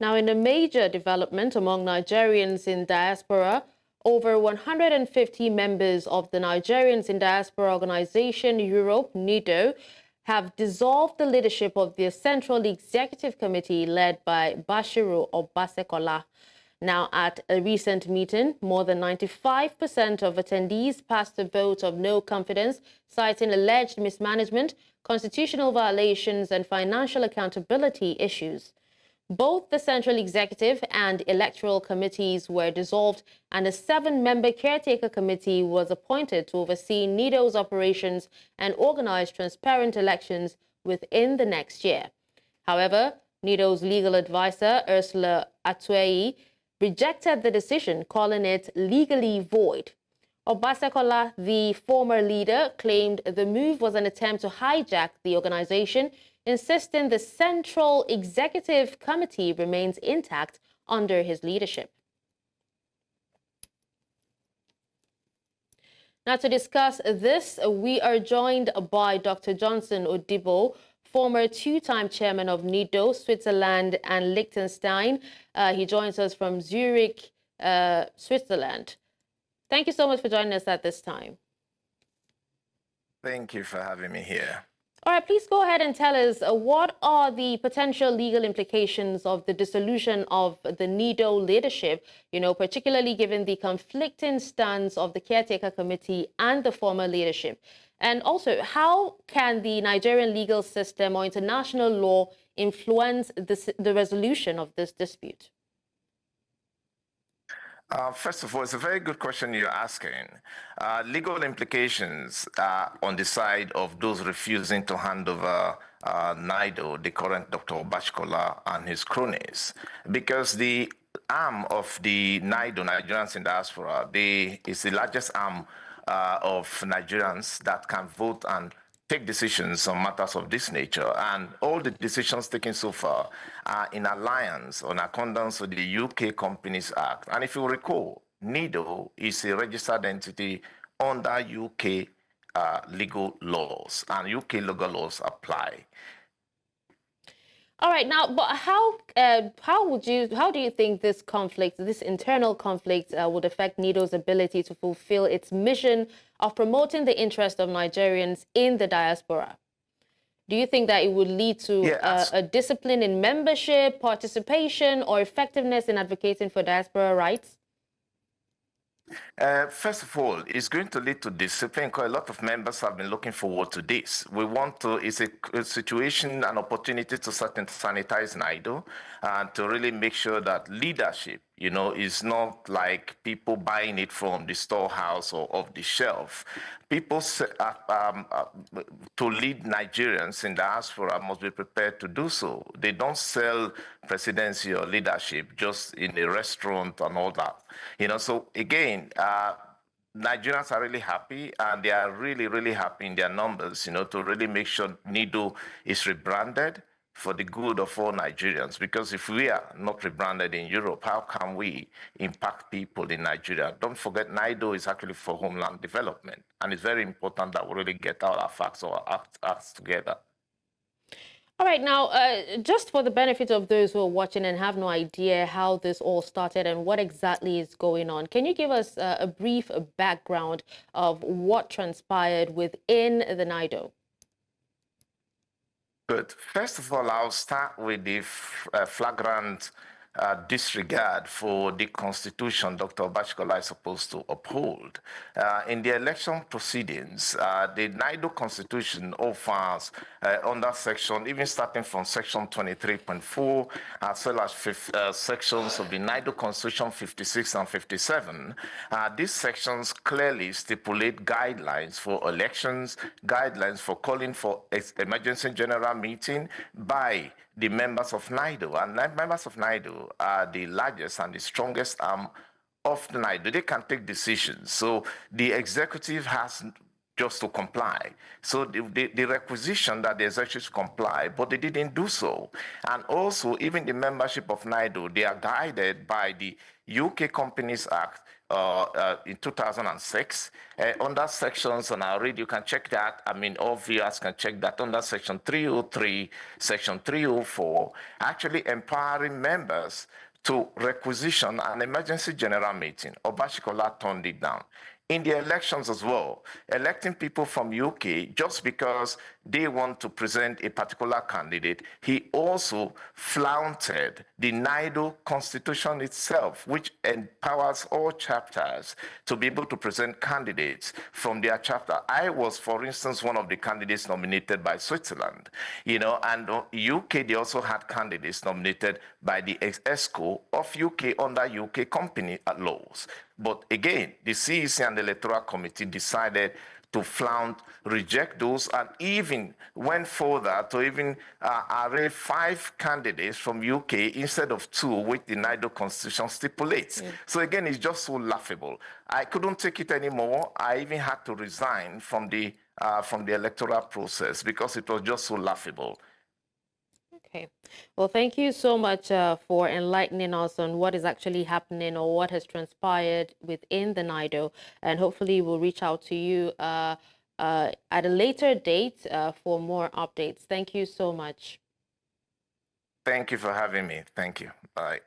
Now, in a major development among Nigerians in diaspora, over 150 members of the Nigerians in Diaspora Organization Europe, NIDOE, have dissolved the leadership of the Central Executive Committee led by Bashiru Obasekola. Now, at a recent meeting, more than 95% of attendees passed a vote of no confidence, citing alleged mismanagement, constitutional violations, and financial accountability issues. Both the Central Executive and Electoral committees were dissolved, and a 7-member Caretaker Committee was appointed to oversee NIDOE's operations and organize transparent elections within the next year. However, NIDOE's legal advisor, Ursula Atueyi, rejected the decision, calling it legally void. Obasekola, the former leader, claimed the move was an attempt to hijack the organization, insisting the Central Executive Committee remains intact under his leadership. Now, to discuss this, we are joined by Dr. Johnson Odibo, former 2-time chairman of NIDOE, Switzerland and Liechtenstein. He joins us from Zurich, Switzerland. Thank you so much for joining us at this time. Thank you for having me here. All right, please go ahead and tell us what are the potential legal implications of the dissolution of the NIDOE leadership, particularly given the conflicting stance of the Caretaker Committee and the former leadership? And also, how can the Nigerian legal system or international law influence the resolution of this dispute? First of all, it's a very good question you're asking. Legal implications on the side of those refusing to hand over NIDOE, the current Dr. Obasekola and his cronies, because the arm of the NIDOE, Nigerians in Diaspora, is the largest arm of Nigerians that can vote and take decisions on matters of this nature, and all the decisions taken so far are in alliance on accordance with the UK Companies Act. And if you recall, NIDOE is a registered entity under UK legal laws, and UK legal laws apply. All right, now, but how do you think this conflict, this internal conflict, would affect NIDOE's ability to fulfill its mission of promoting the interest of Nigerians in the diaspora? Do you think that it would lead to a discipline in membership, participation, or effectiveness in advocating for diaspora rights? First of all, it's going to lead to discipline because a lot of members have been looking forward to this. It's a situation, an opportunity to sanitize NIDOE and to really make sure that leadership, is not like people buying it from the storehouse or off the shelf. People to lead Nigerians in diaspora must be prepared to do so. They don't sell presidency or leadership just in a restaurant and all that. So again, Nigerians are really happy, and they are really, really happy in their numbers, to really make sure NIDOE is rebranded for the good of all Nigerians. Because if we are not rebranded in Europe, how can we impact people in Nigeria? Don't forget, NIDOE is actually for homeland development, and it's very important that we really get our facts or acts together. All right, now, just for the benefit of those who are watching and have no idea how this all started and what exactly is going on, can you give us a brief background of what transpired within the NIDOE? Good. First of all, I'll start with the flagrant disregard for the Constitution Dr. Obasekola is supposed to uphold. In the election proceedings, the NIDOE Constitution offers under section, even starting from section 23.4, as well as sections of the NIDOE Constitution 56 and 57, these sections clearly stipulate guidelines for elections, guidelines for calling for emergency general meeting by the members of NIDOE. And members of NIDOE are the largest and the strongest arm of the NIDOE. They can take decisions. So the executive has just to comply. So the requisition that the executives comply, but they didn't do so. And also, even the membership of NIDOE, they are guided by the UK Companies Act in 2006 under sections, and I'll read, you can check that. I mean, all viewers can check that under section 303, section 304, actually empowering members to requisition an emergency general meeting. Obasekola turned it down. In the elections as well, electing people from UK just because they want to present a particular candidate, he also flaunted the NIDOE constitution itself, which empowers all chapters to be able to present candidates from their chapter. I was, for instance, one of the candidates nominated by Switzerland, and UK, they also had candidates nominated by the ESCO of UK under UK company laws. But again, the CEC and the Electoral Committee decided to flaunt, reject those, and even went further to even array 5 candidates from UK instead of 2, which the NIDOE Constitution stipulates. So again, it's just so laughable. I couldn't take it anymore. I even had to resign from the electoral process because it was just so laughable. Okay. Well, thank you so much for enlightening us on what is actually happening or what has transpired within the NIDOE. And hopefully we'll reach out to you at a later date for more updates. Thank you so much. Thank you for having me. Thank you. Bye.